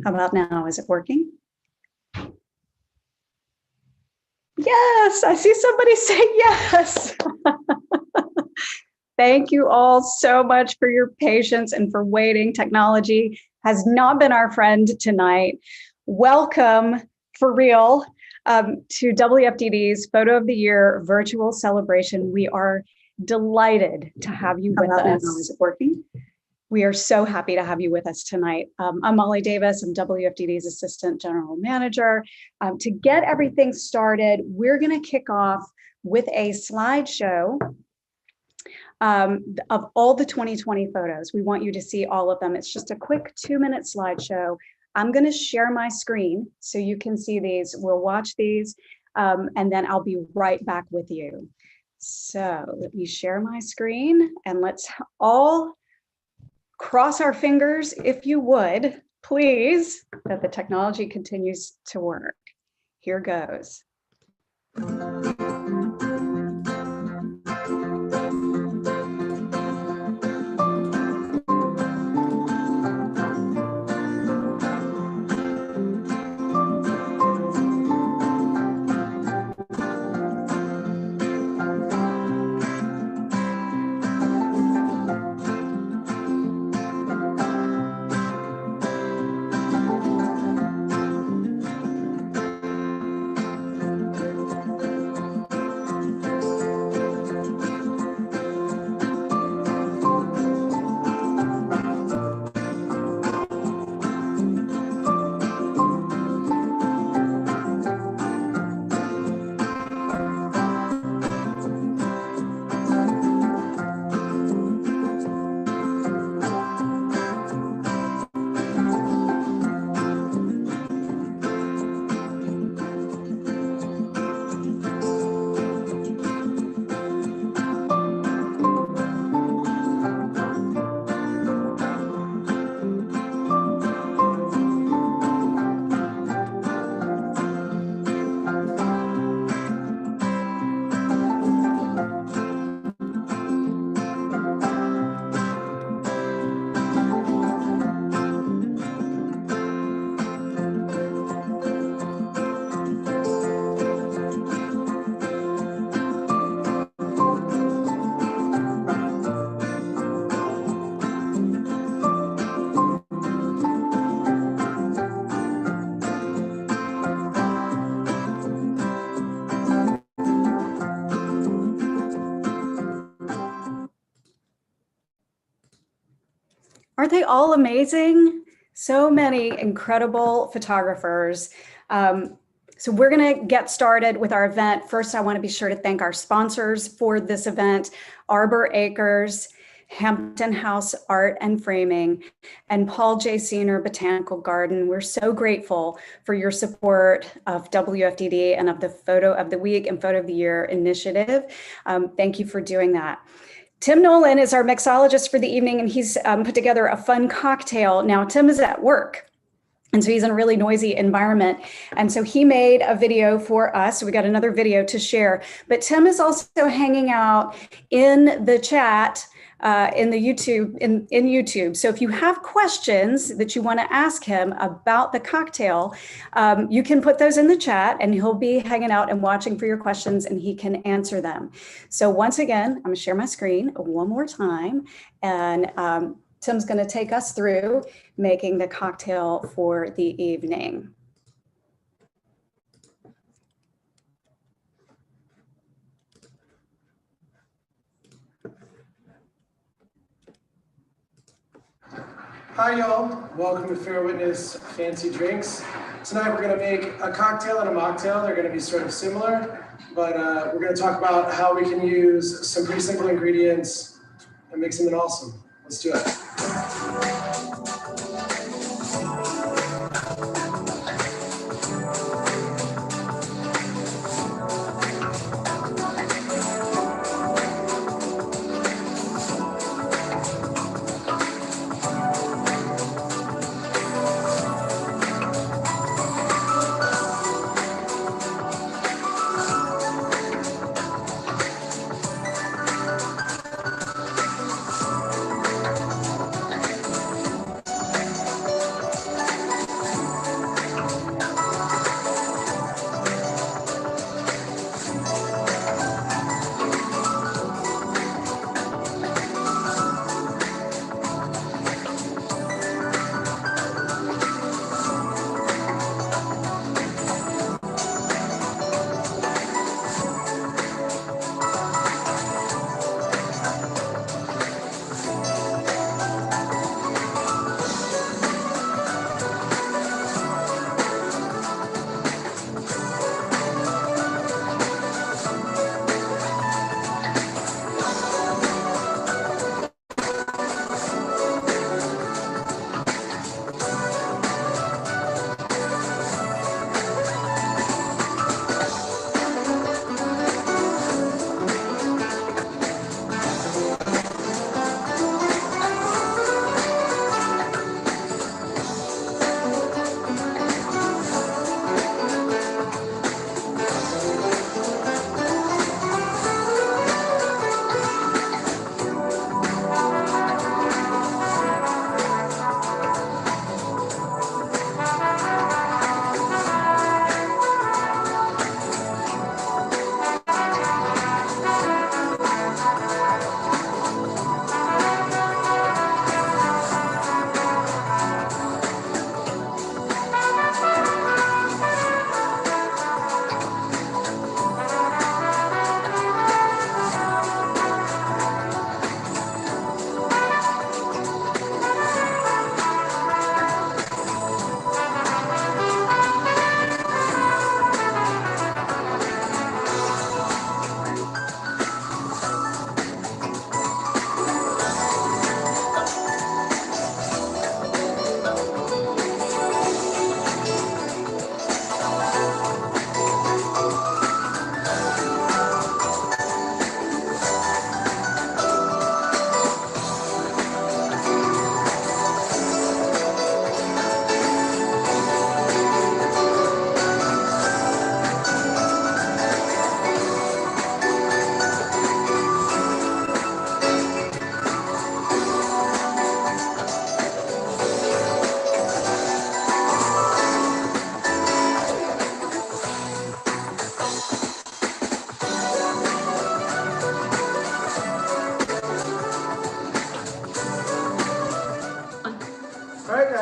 How about now? Is it working? Yes, I see somebody say yes. Thank you all so much for your patience and for waiting. Technology has not been our friend tonight. Welcome, for real, to WFDD's Photo of the Year virtual celebration. We are delighted to have you with us. Is it working? We are so happy to have you with us tonight. I'm Molly Davis. I'm WFDD's Assistant General Manager. To get everything started, we're going to kick off with a slideshow of all the 2020 photos. We want you to see all of them. It's just a quick 2-minute slideshow. I'm going to share my screen so you can see these. We'll watch these, and then I'll be right back with you. So let me share my screen, and let's all cross our fingers, if you would, please, that the technology continues to work. Here goes. Aren't they all amazing? So many incredible photographers. So we're going to get started with our event. First, I want to be sure to thank our sponsors for this event, Arbor Acres, Hampton House Art and Framing, and Paul J. Senior Botanical Garden. We're so grateful for your support of WFDD and of the Photo of the Week and Photo of the Year initiative. Thank you for doing that. Tim Nolan is our mixologist for the evening, and he's put together a fun cocktail. Now, Tim is at work, and so he's in a really noisy environment. And so he made a video for us. So we got another video to share. But Tim is also hanging out in the chat in YouTube. So if you have questions that you want to ask him about the cocktail, you can put those in the chat, and he'll be hanging out and watching for your questions, and he can answer them. So once again, I'm going to share my screen one more time, and Tim's going to take us through making the cocktail for the evening. Hi y'all, welcome to Fair Witness Fancy Drinks. Tonight we're going to make a cocktail and a mocktail. They're going to be sort of similar, but we're going to talk about how we can use some pretty simple ingredients and make something awesome. Let's do it.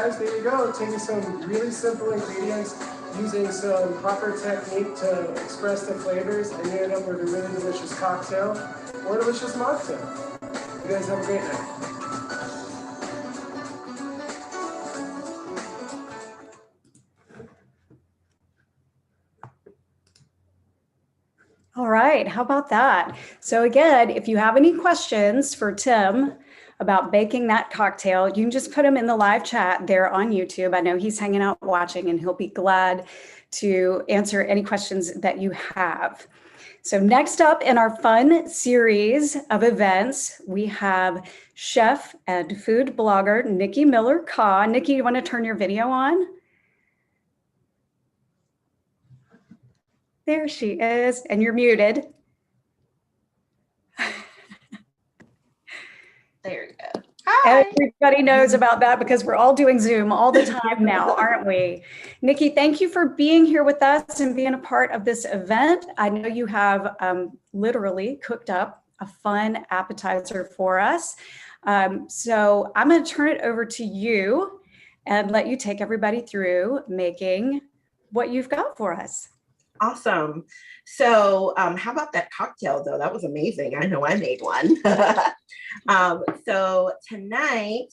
guys, there you go. Taking some really simple ingredients, using some proper technique to express the flavors, and you end up with a really delicious cocktail or a delicious mocktail. You guys have a great night. All right, how about that? So again, if you have any questions for Tim about baking that cocktail, you can just put them in the live chat there on YouTube. I know he's hanging out watching, and he'll be glad to answer any questions that you have. So next up in our fun series of events, we have chef and food blogger, Nikki Miller-Kaw. Nikki, you want to turn your video on? There she is, and you're muted. There you go. Hi. Everybody knows about that because we're all doing Zoom all the time now, aren't we? Nikki, thank you for being here with us and being a part of this event. I know you have literally cooked up a fun appetizer for us. So I'm going to turn it over to you and let you take everybody through making what you've got for us. Awesome. So how about that cocktail though? That was amazing. I know I made one. So tonight,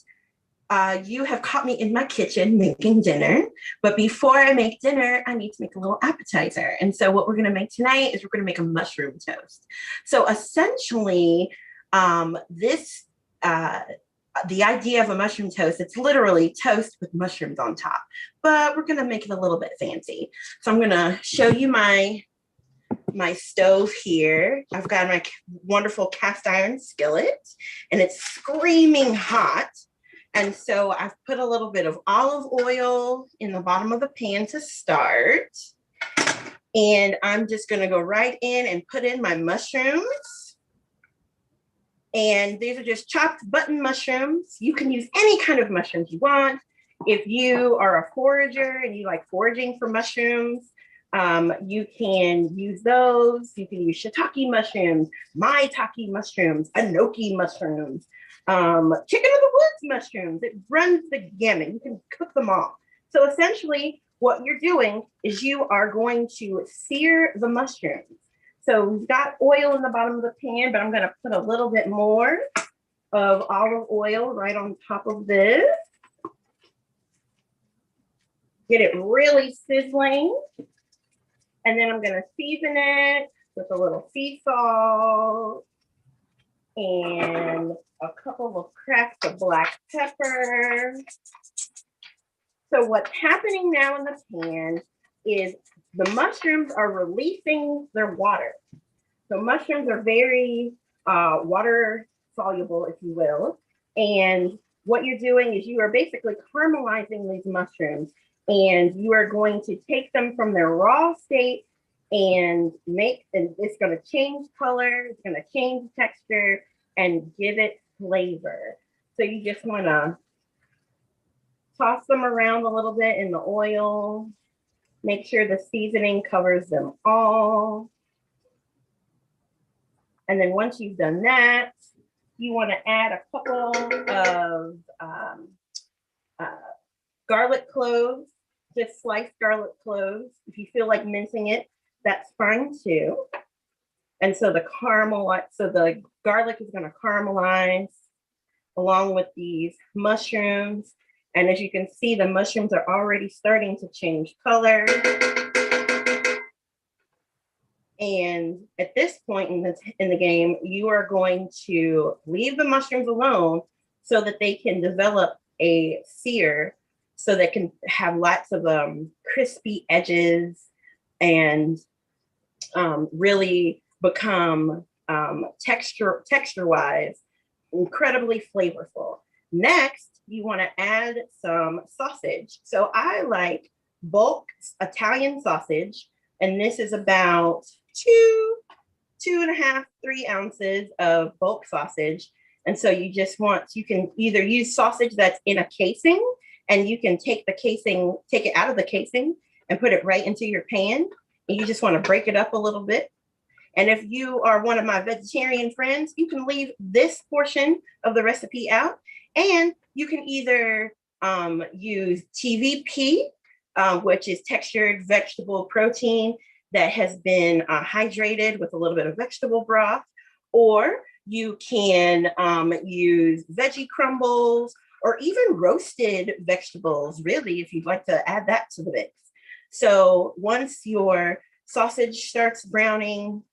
you have caught me in my kitchen making dinner, but before I make dinner, I need to make a little appetizer. And so what we're gonna make tonight is we're gonna make a mushroom toast. So essentially, the idea of a mushroom toast, it's literally toast with mushrooms on top, but we're gonna make it a little bit fancy. So I'm gonna show you my stove here. I've got my wonderful cast iron skillet and it's screaming hot. And so I've put a little bit of olive oil in the bottom of the pan to start. And I'm just gonna go right in and put in my mushrooms. And these are just chopped button mushrooms. You can use any kind of mushrooms you want. If you are a forager and you like foraging for mushrooms, you can use those. You can use shiitake mushrooms, maitake mushrooms, enoki mushrooms, chicken of the woods mushrooms. It runs the gamut. You can cook them all. So essentially what you're doing is you are going to sear the mushrooms. So we've got oil in the bottom of the pan, but I'm going to put a little bit more of olive oil right on top of this. Get it really sizzling. And then I'm going to season it with a little sea salt and a couple of cracks of black pepper. So what's happening now in the pan is the mushrooms are releasing their water. So mushrooms are very water soluble, if you will. And what you're doing is you are basically caramelizing these mushrooms, and you are going to take them from their raw state and it's going to change color, it's going to change texture and give it flavor. So you just want to toss them around a little bit in the oil. Make sure the seasoning covers them all. And then once you've done that, you want to add a couple of garlic cloves, just sliced garlic cloves. If you feel like mincing it, that's fine too. And so the garlic is going to caramelize along with these mushrooms. And as you can see, the mushrooms are already starting to change color. And at this point in the game, you are going to leave the mushrooms alone so that they can develop a sear, so they can have lots of crispy edges and really become texture-wise incredibly flavorful. Next, you want to add some sausage. So I like bulk Italian sausage, and this is about 2.5, 3 ounces of bulk sausage. And so you can either use sausage that's in a casing, and you can take it out of the casing and put it right into your pan. And you just want to break it up a little bit. And if you are one of my vegetarian friends, you can leave this portion of the recipe out, and you can either use TVP, which is textured vegetable protein that has been hydrated with a little bit of vegetable broth, or you can use veggie crumbles or even roasted vegetables, really, if you'd like to add that to the mix. So once your sausage starts browning,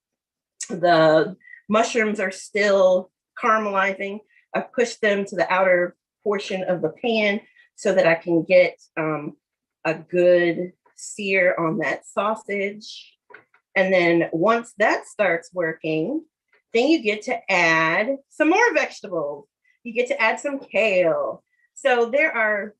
the mushrooms are still caramelizing, I push them to the outer portion of the pan so that I can get a good sear on that sausage. And then once that starts working, then you get to add some more vegetables. You get to add some kale. So there are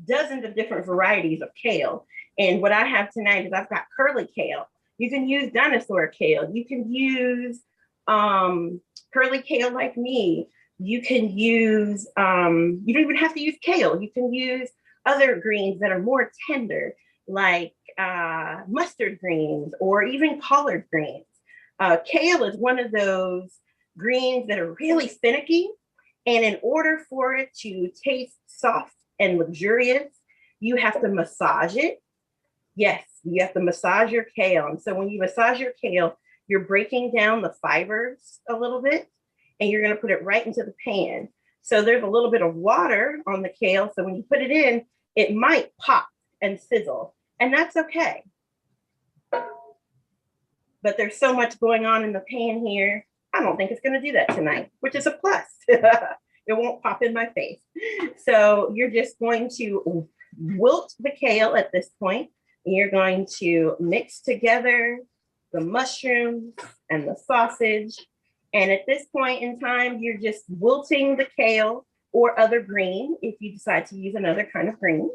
dozens of different varieties of kale. And what I have tonight is I've got curly kale. You can use dinosaur kale. You can use curly kale like me. You can use, you don't even have to use kale. You can use other greens that are more tender, like mustard greens or even collard greens. Kale is one of those greens that are really finicky. And in order for it to taste soft and luxurious, you have to massage it. Yes, you have to massage your kale. And so when you massage your kale, you're breaking down the fibers a little bit, and you're going to put it right into the pan. So there's a little bit of water on the kale. So when you put it in, it might pop and sizzle, and that's okay. But there's so much going on in the pan here. I don't think it's going to do that tonight, which is a plus. It won't pop in my face. So you're just going to wilt the kale at this point. And you're going to mix together the mushrooms and the sausage. And at this point in time, you're just wilting the kale or other green if you decide to use another kind of green.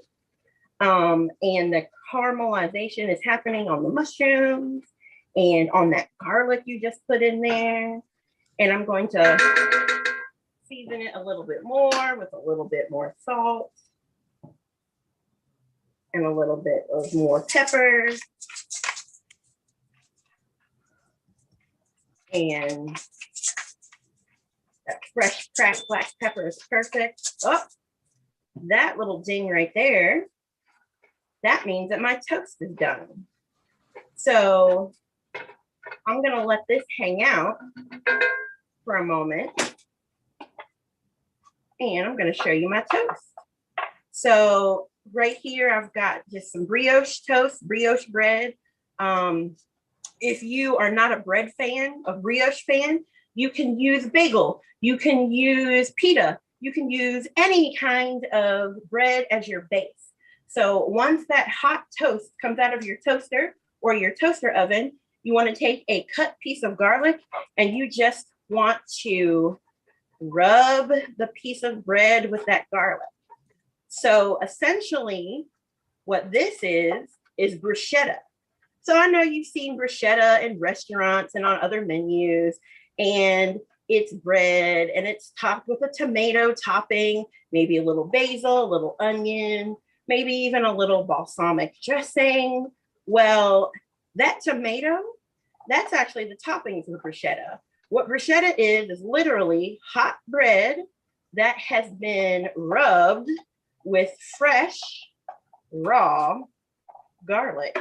And the caramelization is happening on the mushrooms and on that garlic you just put in there. And I'm going to season it a little bit more with a little bit more salt and a little bit of more pepper. And that fresh cracked black pepper is perfect. Oh, that little ding right there, that means that my toast is done. So I'm gonna let this hang out for a moment. And I'm gonna show you my toast. So right here, I've got just some brioche toast, brioche bread. If you are not a bread fan, a brioche fan, you can use bagel, you can use pita, you can use any kind of bread as your base. So once that hot toast comes out of your toaster or your toaster oven, you want to take a cut piece of garlic and you just want to rub the piece of bread with that garlic. So essentially what this is bruschetta. So I know you've seen bruschetta in restaurants and on other menus, and it's bread and it's topped with a tomato topping, maybe a little basil, a little onion, maybe even a little balsamic dressing. Well, that tomato, that's actually the toppings of bruschetta. What bruschetta is literally hot bread that has been rubbed with fresh, raw garlic,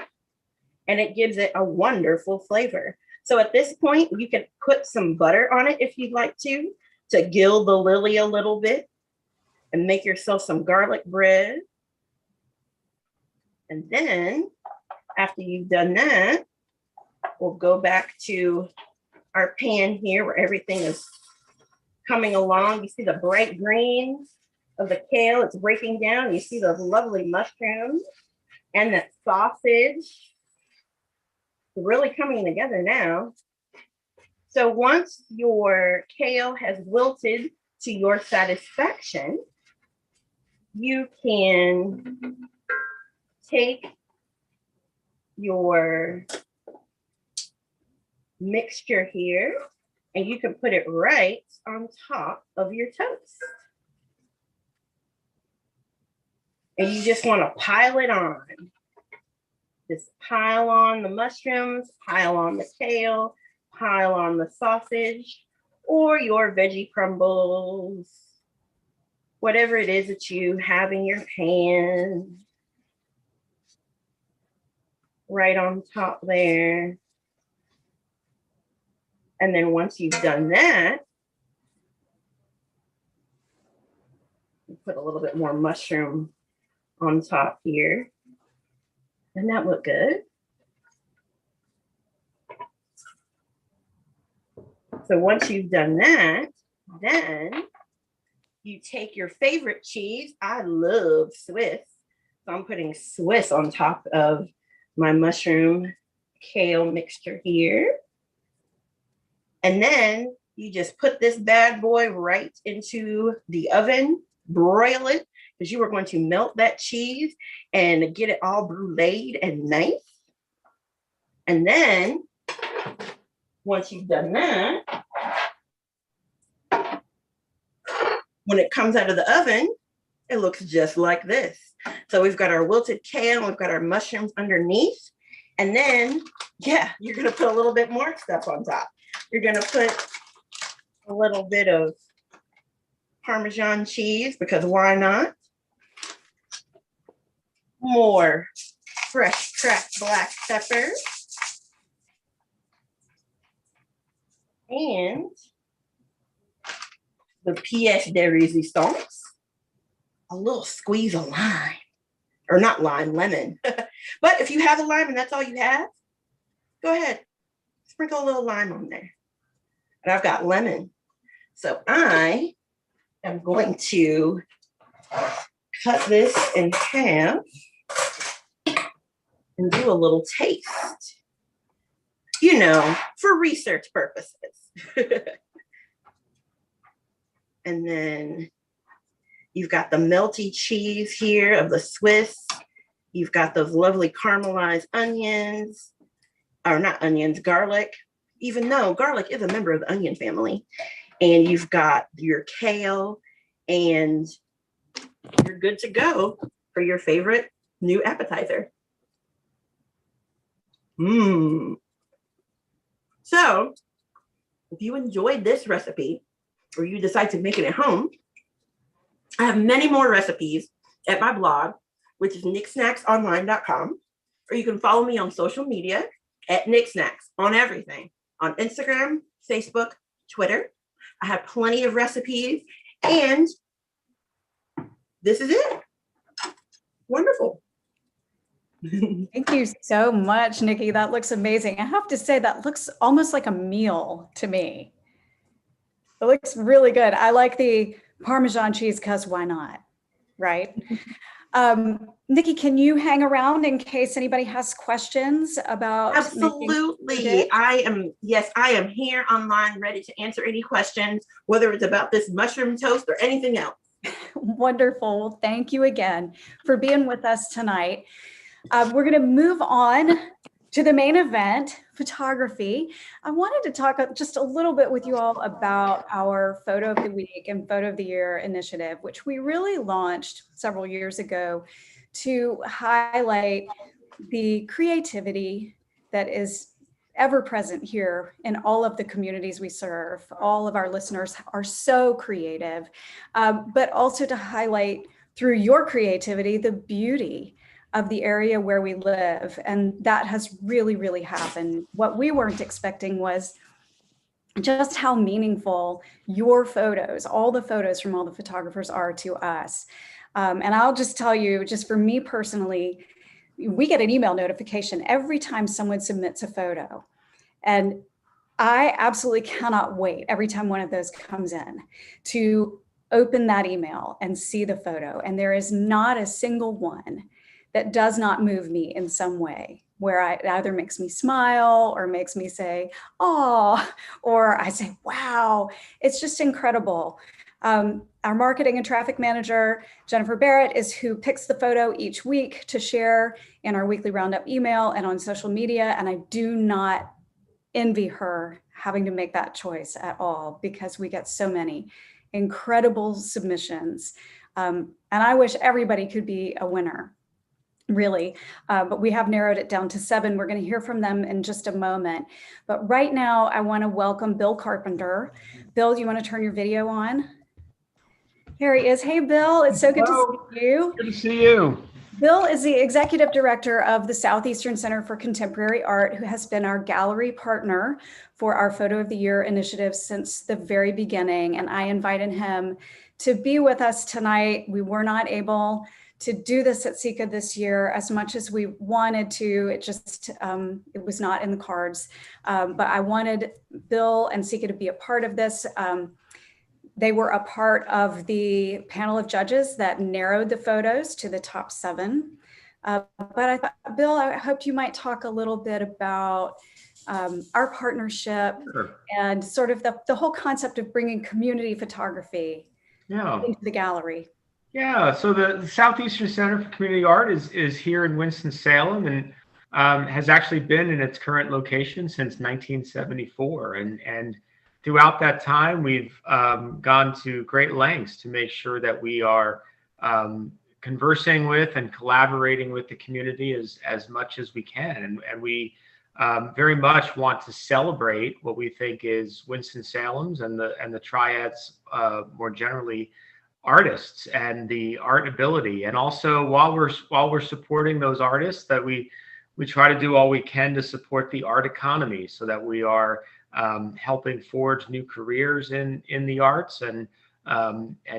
and it gives it a wonderful flavor. So at this point, you can put some butter on it if you'd like to gild the lily a little bit and make yourself some garlic bread. And then after you've done that, we'll go back to our pan here where everything is coming along. You see the bright green of the kale, it's breaking down. You see those lovely mushrooms and that sausage really coming together now. So once your kale has wilted to your satisfaction, you can take your mixture here and you can put it right on top of your toast. And you just want to pile it on. Just pile on the mushrooms, pile on the kale, pile on the sausage, or your veggie crumbles, whatever it is that you have in your pan. Right on top there. And then once you've done that, you put a little bit more mushroom on top here. Doesn't that look good? So once you've done that, then you take your favorite cheese. I love Swiss. So I'm putting Swiss on top of my mushroom kale mixture here. And then you just put this bad boy right into the oven, broil it, because you are going to melt that cheese and get it all bruleed and nice. And then once you've done that, when it comes out of the oven, it looks just like this. So we've got our wilted kale, we've got our mushrooms underneath. And then, yeah, you're gonna put a little bit more stuff on top. You're gonna put a little bit of Parmesan cheese, because why not? More fresh cracked black pepper. And the pièce de résistance, a little squeeze of lime, or not lime, lemon. But if you have a lime and that's all you have, go ahead, sprinkle a little lime on there. And I've got lemon. So I am going to cut this in half and do a little taste, you know, for research purposes. And then you've got the melty cheese here of the Swiss. You've got those lovely caramelized onions, or not onions, garlic, even though garlic is a member of the onion family. And you've got your kale, and you're good to go for your favorite new appetizer. So if you enjoyed this recipe, or you decide to make it at home, I have many more recipes at my blog, which is nicksnacksonline.com, or you can follow me on social media at nicksnacks on everything, on Instagram, Facebook, Twitter. I have plenty of recipes, and this is it. Wonderful. Thank you so much, Nikki. That looks amazing. I have to say that looks almost like a meal to me. It looks really good. I like the Parmesan cheese because why not, right? Nikki, can you hang around in case anybody has questions about? Absolutely. I am here online ready to answer any questions, whether it's about this mushroom toast or anything else. Wonderful. Well, thank you again for being with us tonight. We're going to move on to the main event, photography. I wanted to talk just a little bit with you all about our Photo of the Week and Photo of the Year initiative, which we really launched several years ago to highlight the creativity that is ever present here in all of the communities we serve. All of our listeners are so creative, but also to highlight through your creativity the beauty of the area where we live. And that has really, really happened. What we weren't expecting was just how meaningful your photos, all the photos from all the photographers are to us. And I'll just tell you, just for me personally, we get an email notification every time someone submits a photo. And I absolutely cannot wait every time one of those comes in to open that email and see the photo. And there is not a single one that does not move me in some way, where it either makes me smile or makes me say, oh, or I say, wow, it's just incredible. Our marketing and traffic manager, Jennifer Barrett, is who picks the photo each week to share in our weekly roundup email and on social media. And I do not envy her having to make that choice at all, because we get so many incredible submissions. And I wish everybody could be a winner, really, but we have narrowed it down to 7. We're going to hear from them in just a moment. But right now, I want to welcome Bill Carpenter. Bill, do you want to turn your video on? Here he is. Hey, Bill. It's so good to Hello. see you. Good to see you. Bill is the executive director of the Southeastern Center for Contemporary Art, who has been our gallery partner for our Photo of the Year initiative since the very beginning. And I invited him to be with us tonight. We were not able to do this at SECA this year as much as we wanted to. It just, it was not in the cards. But I wanted Bill and SECA to be a part of this. They were a part of the panel of judges that narrowed the photos to the top 7. But I thought, Bill, I hoped you might talk a little bit about our partnership and sort of the whole concept of bringing community photography into the gallery. Yeah, so the Southeastern Center for Community Art is here in Winston-Salem and has actually been in its current location since 1974. And throughout that time, we've gone to great lengths to make sure that we are conversing with and collaborating with the community as much as we can. And we very much want to celebrate what we think is Winston-Salem's and the Triad's more generally artists and the art ability. And also while we're supporting those artists, that we try to do all we can to support the art economy so that we are helping forge new careers in the arts and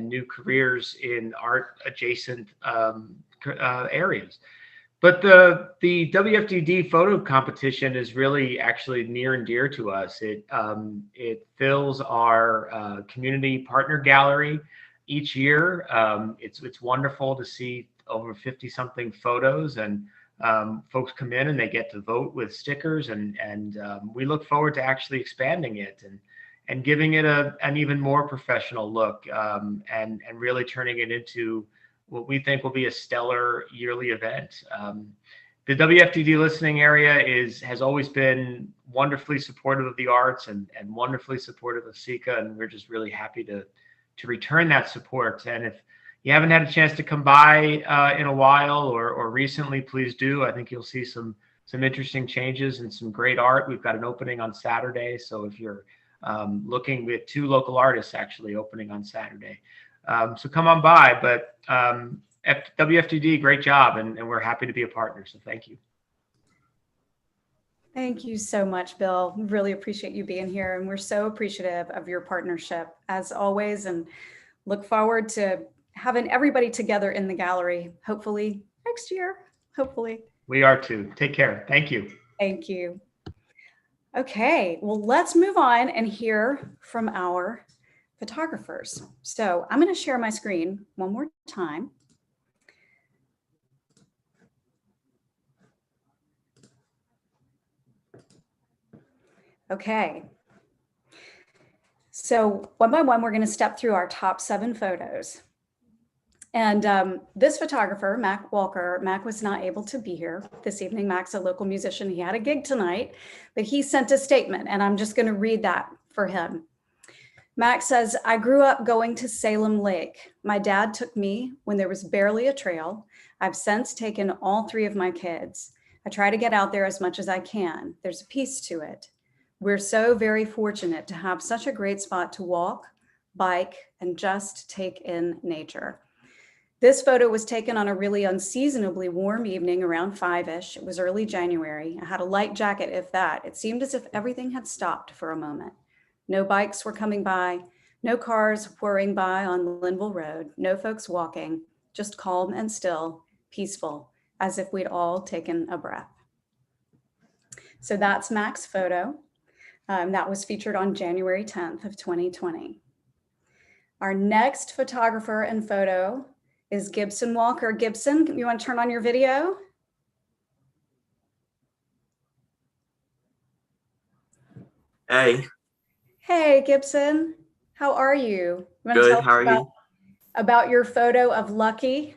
new careers in art adjacent areas. But the WFDD photo competition is really actually near and dear to us. It fills our community partner gallery each year. It's wonderful to see over 50 something photos, and folks come in and they get to vote with stickers, and we look forward to actually expanding it and giving it an even more professional look, and really turning it into what we think will be a stellar yearly event. The WFDD listening area has always been wonderfully supportive of the arts and wonderfully supportive of SECA, and we're just really happy to return that support. And if you haven't had a chance to come by in a while or recently, please do. I think you'll see some interesting changes and some great art. We've got an opening on Saturday, so if you're looking, we have 2 local artists actually opening on Saturday. So come on by. But WFDD, great job, and we're happy to be a partner. So thank you. Thank you so much, Bill. We really appreciate you being here, and we're so appreciative of your partnership as always, and look forward to having everybody together in the gallery, hopefully next year, hopefully. We are too. Take care. Thank you. Thank you. Okay, well, let's move on and hear from our photographers. So I'm going to share my screen one more time. Okay. So one by one, we're going to step through our top 7 photos. And this photographer, Mac Walker, Mac was not able to be here this evening. Mac's a local musician. He had a gig tonight, but he sent a statement, and I'm just going to read that for him. Mac says, "I grew up going to Salem Lake. My dad took me when there was barely a trail. I've since taken all 3 of my kids. I try to get out there as much as I can. There's a piece to it. We're so very fortunate to have such a great spot to walk, bike, and just take in nature." This photo was taken on a really unseasonably warm evening around 5-ish. It was early January. I had a light jacket, if that. It seemed as if everything had stopped for a moment. No bikes were coming by, no cars whirring by on Linville Road, no folks walking, just calm and still, peaceful, as if we'd all taken a breath. So that's Mac's photo. That was featured on January 10th of 2020. Our next photographer and photo is Gibson Walker. Gibson, you want to turn on your video? Hey. Hey, Gibson. How are you? Good. How are you? About your photo of Lucky?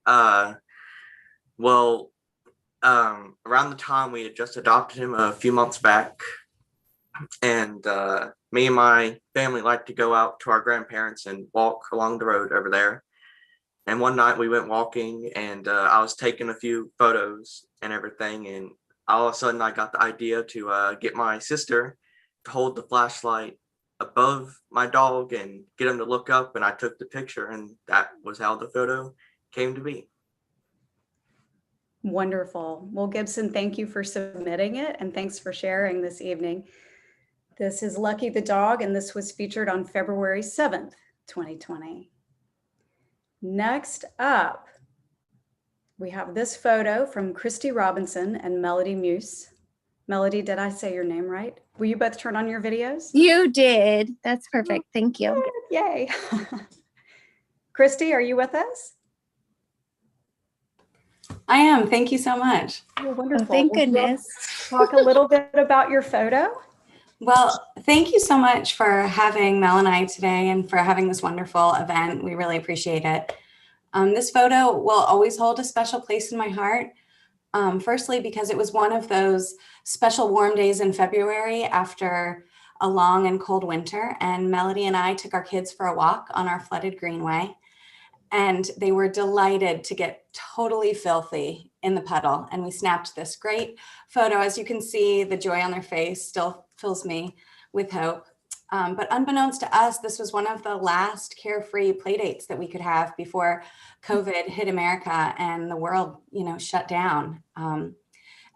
Well, around the time we had just adopted him a few months back, and me and my family like to go out to our grandparents and walk along the road over there. And one night we went walking, and I was taking a few photos and everything, and all of a sudden I got the idea to get my sister to hold the flashlight above my dog and get him to look up, and I took the picture, and that was how the photo came to be. Wonderful. Well, Gibson, thank you for submitting it, and thanks for sharing this evening. This is Lucky the dog, and this was featured on February 7th, 2020. Next up, we have this photo from Christy Robinson and Melody Muse. Melody, did I say your name right? Will you both turn on your videos? You did. That's perfect. Thank you. Yay. Christy, are you with us? I am. Thank you so much. Oh, wonderful. Thank Will you goodness. talk a little bit about your photo? Well, thank you so much for having Mel and I today and for having this wonderful event. We really appreciate it. This photo will always hold a special place in my heart. Firstly, because it was one of those special warm days in February after a long and cold winter, and Melody and I took our kids for a walk on our flooded greenway, and they were delighted to get totally filthy in the puddle. And we snapped this great photo. As you can see, the joy on their face still fills me with hope. But unbeknownst to us, this was one of the last carefree play dates that we could have before COVID hit America and the world, shut down.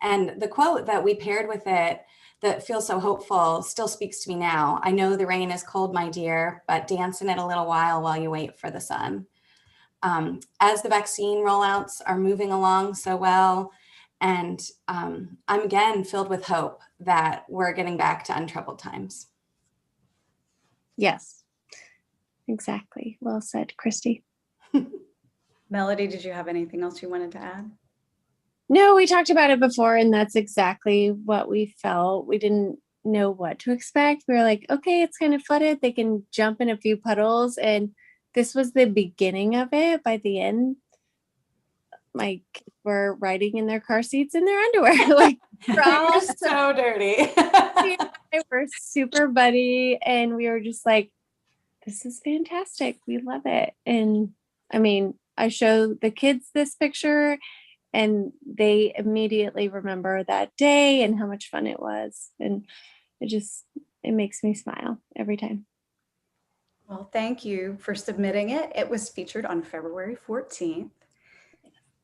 And the quote that we paired with it that feels so hopeful still speaks to me now. I know the rain is cold, my dear, but dance in it a little while you wait for the sun. As the vaccine rollouts are moving along so well, and I'm again filled with hope that we're getting back to untroubled times. Yes, exactly. Well said, Christy. Melody, did you have anything else you wanted to add? No, we talked about it before, and that's exactly what we felt. We didn't know what to expect. We were like, okay, it's kind of flooded. They can jump in a few puddles. And this was the beginning of it. By the end, my kids were riding in their car seats in their underwear. Like, we're all so dirty. they were super buddy, and we were just like, this is fantastic. We love it. And I mean, I show the kids this picture and they immediately remember that day and how much fun it was. And it makes me smile every time. Well, thank you for submitting it. It was featured on February 14th.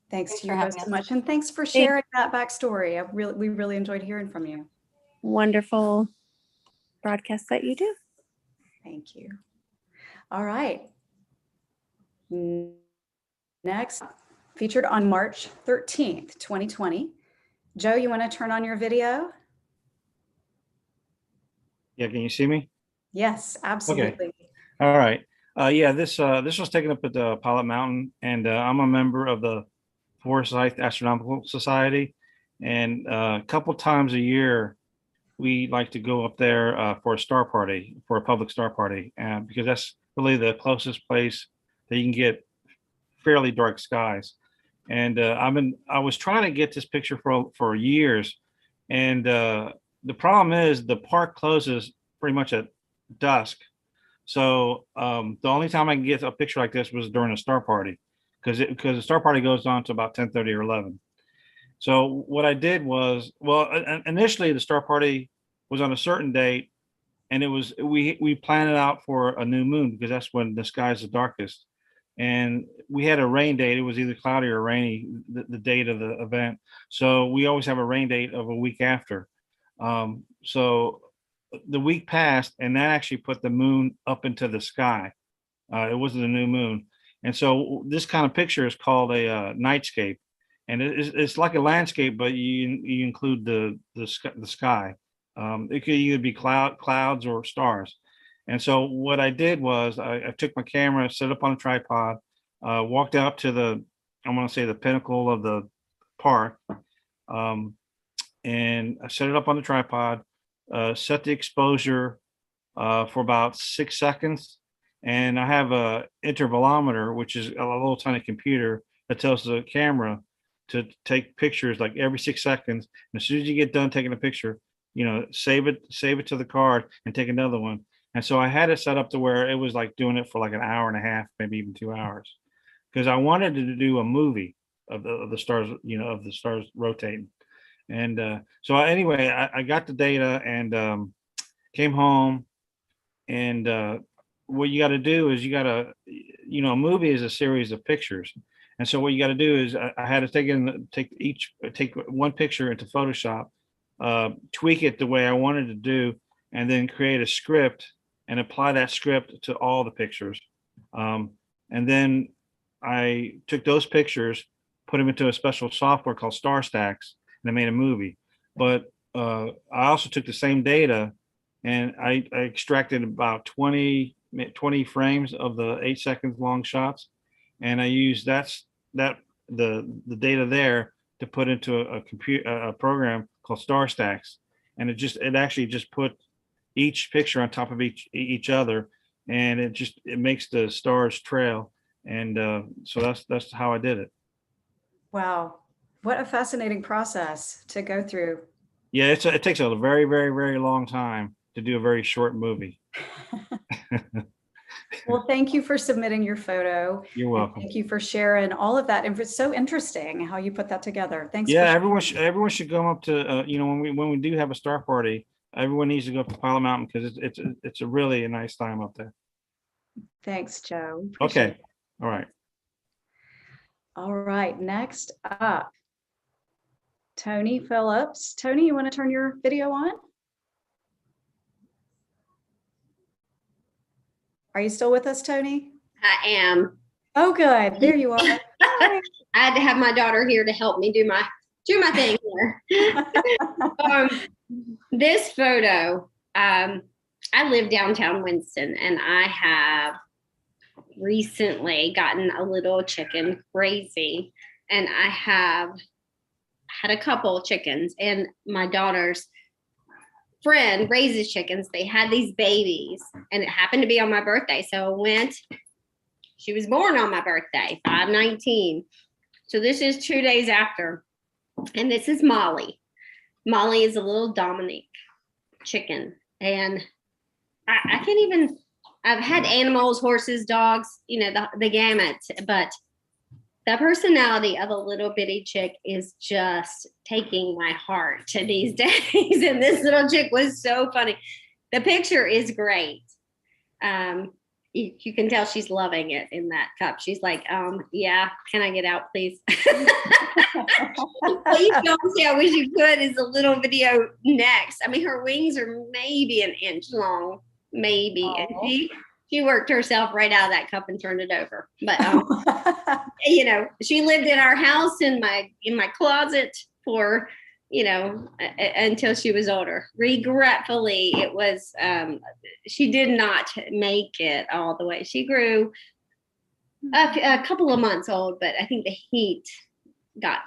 Thanks to you both so much. And thanks for sharing that backstory. We really enjoyed hearing from you. Wonderful broadcast that you do. Thank you. All right. Next, featured on March 13th, 2020. Joe, you want to turn on your video? Yeah, can you see me? Yes, absolutely. Okay. All right. Yeah, this was taken up at the Pilot Mountain, and I'm a member of the Forsyth Astronomical Society, and a couple times a year we like to go up there for a star party, for a public star party, because that's really the closest place that you can get fairly dark skies. And I was trying to get this picture for years, and the problem is the park closes pretty much at dusk. So the only time I can get a picture like this was during a star party, because the star party goes on to about 10:30 or 11. So what I did was, well, initially the star party was on a certain date, and it was we planned it out for a new moon because that's when the sky is the darkest. And we had a rain date. It was either cloudy or rainy, the date of the event. So we always have a rain date of a week after. So the week passed, and that actually put the moon up into the sky. It wasn't a new moon. And so this kind of picture is called a nightscape. And it's like a landscape, but you include the sky. It could either be clouds or stars. And so what I did was I took my camera, set it up on a tripod, walked out to I'm going to say the pinnacle of the park, and I set it up on the tripod, set the exposure for about 6 seconds. And I have a intervalometer, which is a little tiny computer that tells the camera to take pictures like every 6 seconds. And as soon as you get done taking a picture, save it to the card and take another one. And so I had it set up to where it was like doing it for like an hour and a half, maybe even 2 hours, because I wanted to do a movie of the stars, of the stars rotating. And so anyway, I got the data and came home, and what you got to do is a movie is a series of pictures. And so what you got to do is I had to take one picture into Photoshop, tweak it the way I wanted to do, and then create a script and apply that script to all the pictures. And then I took those pictures, put them into a special software called Star Stacks, and I made a movie. But I also took the same data and I extracted about 20 frames of the 8 seconds long shots, and I used the data there to put into a program called Star Stacks, and it actually just put each picture on top of each other, and it makes the stars trail, and so that's how I did it. Wow, what a fascinating process to go through. Yeah, it takes a very, very, very long time to do a very short movie. Well, thank you for submitting your photo. You're welcome. Thank you for sharing all of that. And it's so interesting how you put that together. Thanks. Yeah, for everyone should go up to when we do have a star party, everyone needs to go up to Pilot Mountain because it's a really a nice time up there. Thanks, Joe. Okay. All right. All right. Next up, Tony Phillips. Tony, you want to turn your video on? Are you still with us, Tony? I am. Oh, good. There you are. I had to have my daughter here to help me do my thing here. This photo, I live downtown Winston, and I have recently gotten a little chicken crazy, and I have had a couple chickens, and my daughter's friend raises chickens. They had these babies, and it happened to be on my birthday. So I went. She was born on my birthday, 5/19. So this is 2 days after. And this is Molly. Molly is a little Dominique chicken. And I can't even, I've had animals, horses, dogs, the gamut, but the personality of a little bitty chick is just taking my heart to these days. And this little chick was so funny. The picture is great. You can tell she's loving it in that cup. She's like, yeah, can I get out, please? What you don't see, I wish you could, is a little video next. I mean, her wings are maybe an inch long, maybe. Aww. And she worked herself right out of that cup and turned it over. But she lived in our house in my closet for until she was older. Regretfully, it was she did not make it all the way. She grew a couple of months old, but I think the heat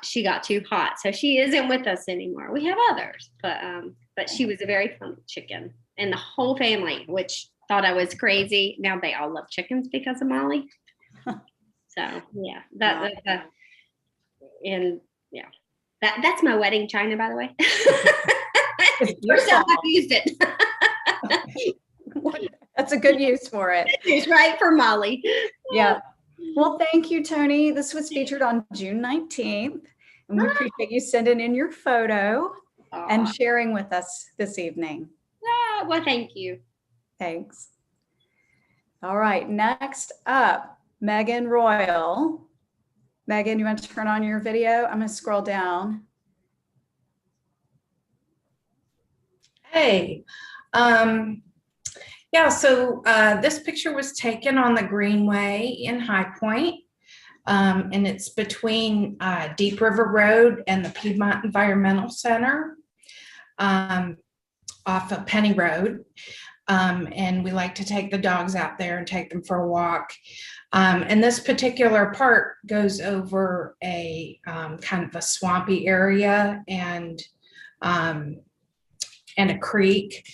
she got too hot, so she isn't with us anymore. We have others, but she was a very fun chicken, and the whole family, which thought I was crazy, now they all love chickens because of Molly. So yeah, that's my wedding china, by the way. First time I've used it. That's a good use for it. It's right for Molly. Yeah. Well, thank you, Tony. This was featured on June 19th, and we appreciate you sending in your photo and sharing with us this evening. Well, thank you. Thanks. All right, next up, Megan Royal. Megan, you want to turn on your video? I'm going to scroll down. Hey, yeah, so this picture was taken on the Greenway in High Point, and it's between Deep River Road and the Piedmont Environmental Center off of Penny Road. And we like to take the dogs out there and take them for a walk. And this particular part goes over a kind of a swampy area and a creek.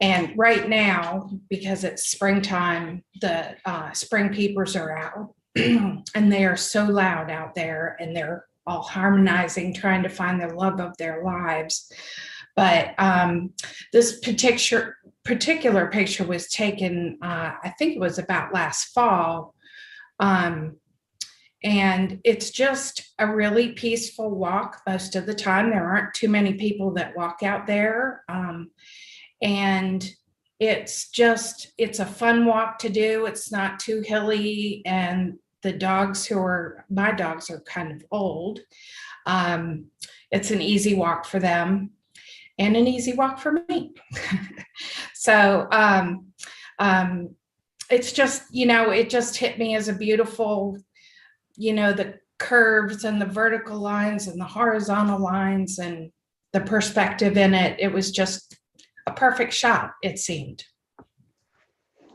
And right now, because it's springtime, the spring peepers are out and they are so loud out there, and they're all harmonizing, trying to find the love of their lives. But this particular picture was taken, I think it was about last fall. And it's just a really peaceful walk most of the time. There aren't too many people that walk out there. And it's a fun walk to do. It's not too hilly, and the dogs my dogs are kind of old. It's an easy walk for them and an easy walk for me. So it's just, it just hit me as a beautiful, the curves and the vertical lines and the horizontal lines and the perspective in it. It was just a perfect shot, it seemed.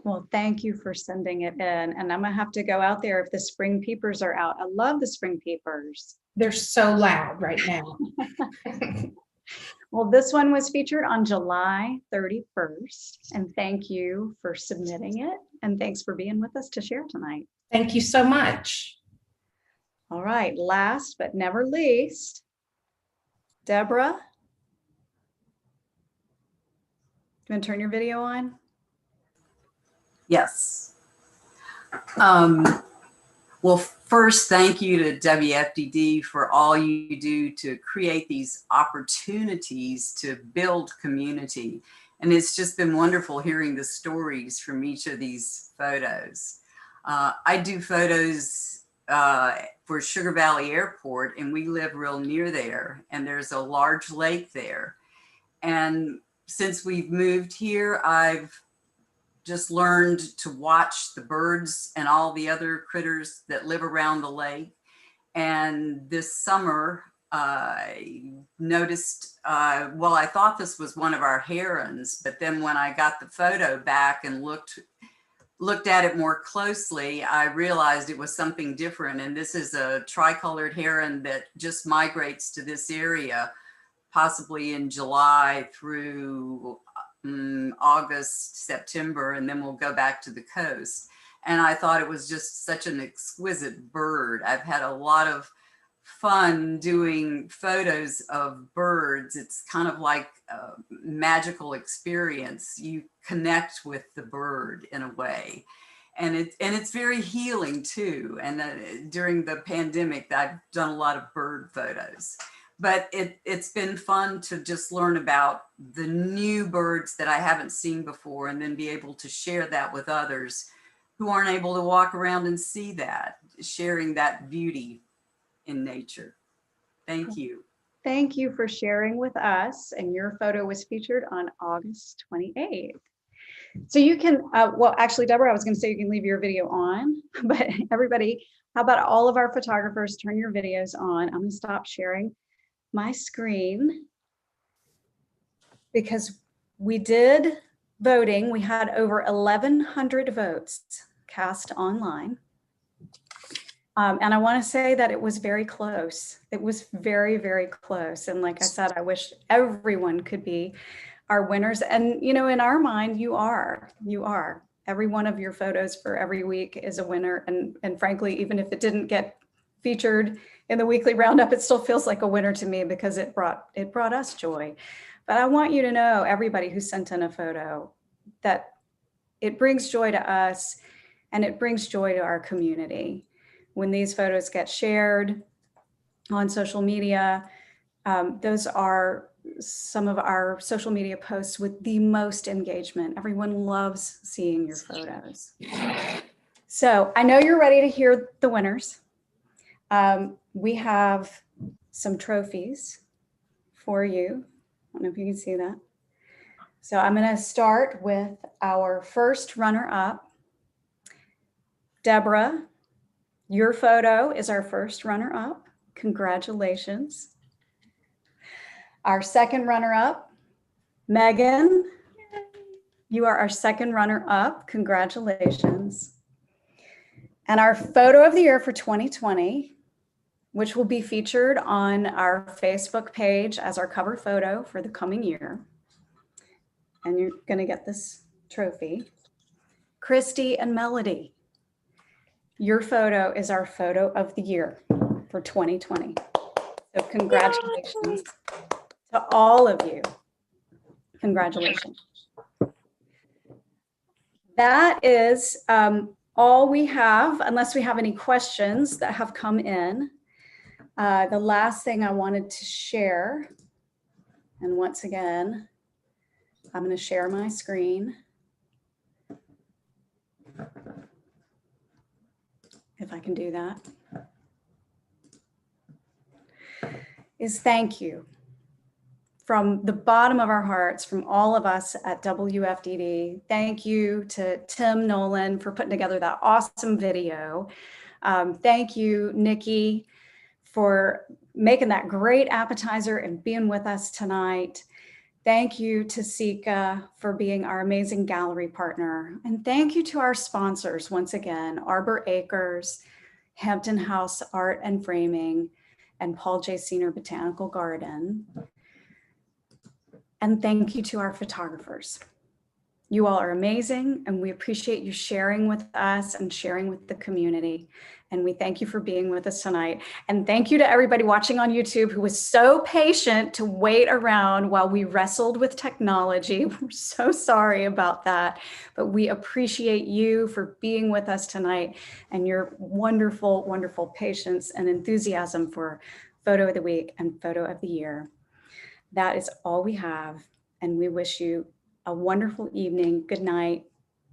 Well, thank you for sending it in. And I'm gonna have to go out there if the spring peepers are out. I love the spring peepers. They're so loud right now. Well, this one was featured on July 31st. And thank you for submitting it. And thanks for being with us to share tonight. Thank you so much. All right, last but never least, Deborah. You want to turn your video on? Yes. Well, first, thank you to WFDD for all you do to create these opportunities to build community. And it's just been wonderful hearing the stories from each of these photos. I do photos for Sugar Valley Airport, and we live real near there, and there's a large lake there. And since we've moved here, I've just learned to watch the birds and all the other critters that live around the lake. And this summer, I noticed, well, I thought this was one of our herons, but then when I got the photo back and looked at it more closely, I realized it was something different. And this is a tricolored heron that just migrates to this area, possibly in July through August, September, and then we'll go back to the coast. And I thought it was just such an exquisite bird. I've had a lot of fun doing photos of birds. It's kind of like a magical experience. You connect with the bird in a way. And it's very healing too. And during the pandemic, I've done a lot of bird photos. But it's been fun to just learn about the new birds that I haven't seen before, and then be able to share that with others who aren't able to walk around and see that, sharing that beauty in nature. Thank you. Thank you for sharing with us. And your photo was featured on August 28th. So you can, well, actually, Deborah, I was going to say you can leave your video on, but everybody, how about all of our photographers turn your videos on? I'm going to stop sharing my screen because we did voting. We had over 1,100 votes cast online. And I want to say that it was very close. It was very, very close. And like I said, I wish everyone could be our winners. And, in our mind, you are. Every one of your photos for every week is a winner. And frankly, even if it didn't get featured in the weekly roundup, it still feels like a winner to me because it brought us joy. But I want you to know, everybody who sent in a photo, that it brings joy to us and it brings joy to our community. When these photos get shared on social media, those are some of our social media posts with the most engagement. Everyone loves seeing your photos. So I know you're ready to hear the winners. We have some trophies for you. I don't know if you can see that. So I'm going to start with our first runner-up. Deborah, your photo is our first runner-up. Congratulations. Our second runner-up, Megan, you are our second runner-up. Congratulations. And our photo of the year for 2020, which will be featured on our Facebook page as our cover photo for the coming year. And you're going to get this trophy. Christy and Melody, your photo is our photo of the year for 2020. So congratulations to all of you. Congratulations. That is all we have, unless we have any questions that have come in. The last thing I wanted to share, and once again, I'm going to share my screen. if I can do that, is thank you. From the bottom of our hearts, from all of us at WFDD, thank you to Tim Nolan for putting together that awesome video. Thank you, Nikki, for making that great appetizer and being with us tonight. Thank you to Sika for being our amazing gallery partner. And thank you to our sponsors once again, Arbor Acres, Hampton House Art and Framing, and Paul J. Senior Botanical Garden. And thank you to our photographers. You all are amazing, and we appreciate you sharing with us and sharing with the community. And we thank you for being with us tonight. And thank you to everybody watching on YouTube who was so patient to wait around while we wrestled with technology. We're so sorry about that, but we appreciate you for being with us tonight and your wonderful, wonderful patience and enthusiasm for Photo of the Week and Photo of the Year. That is all we have, and we wish you a wonderful evening. Good night.